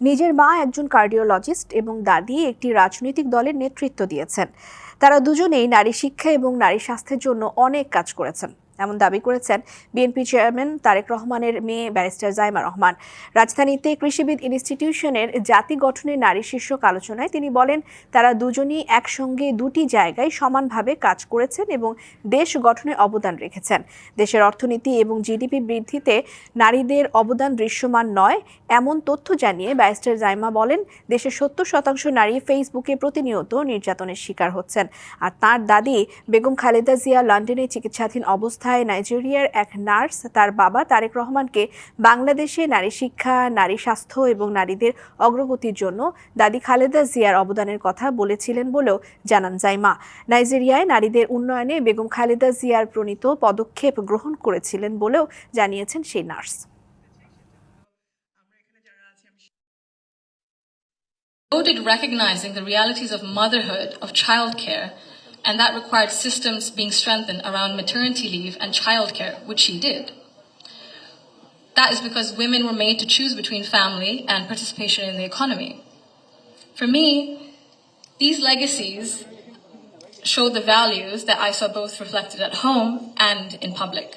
নিজের মা একজন কার্ডিওলজিস্ট এবং দাদি একটি রাজনৈতিক দলের নেতৃত্ব দিয়েছেন। তারা দুজনেই নারী শিক্ষা এবং নারী স্বাস্থ্যের জন্য অনেক কাজ করেছেন, এমন দাবি করেছেন বিএনপি চেয়ারম্যান তারেক রহমানের মেয়ে ব্যারিস্টার জাইমা রহমান। রাজধানীতে কৃষিবিদ ইনস্টিটিউশনের জাতি গঠনের নারী শীর্ষক আলোচনায় তিনি বলেন, তারা দুজনই একসঙ্গে দুটি জায়গায় সমানভাবে কাজ করেছেন এবং দেশ গঠনে অবদান রেখেছেন। দেশের অর্থনীতি এবং জিডিপি বৃদ্ধিতে নারীদের অবদান দৃশ্যমান নয় এমন তথ্য জানিয়ে ব্যারিস্টার জাইমা বলেন, দেশের 70% নারী ফেসবুকে প্রতিনিয়ত নির্যাতনের শিকার হচ্ছেন। আর তার দাদি বেগম খালেদা জিয়া লন্ডনে চিকিৎসাধীন অবস্থায় নাইজেরিয়ার এক নার্স তার বাবা তারেক রহমানকে বাংলাদেশে নারী শিক্ষা, নারী স্বাস্থ্য এবং নারীদের অগ্রগতির জন্য দাদি খালেদা জিয়ার অবদানের কথা বলেছিলেন বলেও জানান জাইমা। নাইজেরিয়ায় নারীদের উন্নয়নে বেগম খালেদা জিয়ার প্রণীত পদক্ষেপ গ্রহণ করেছিলেন বলেও জানিয়েছেন সেই nurse. Voted recognizing the realities of motherhood, of childcare, and that required systems being strengthened around maternity leave and childcare, which she did. That is because women were made to choose between family and participation in the economy. For me, these legacies show the values that I saw both reflected at home and in public.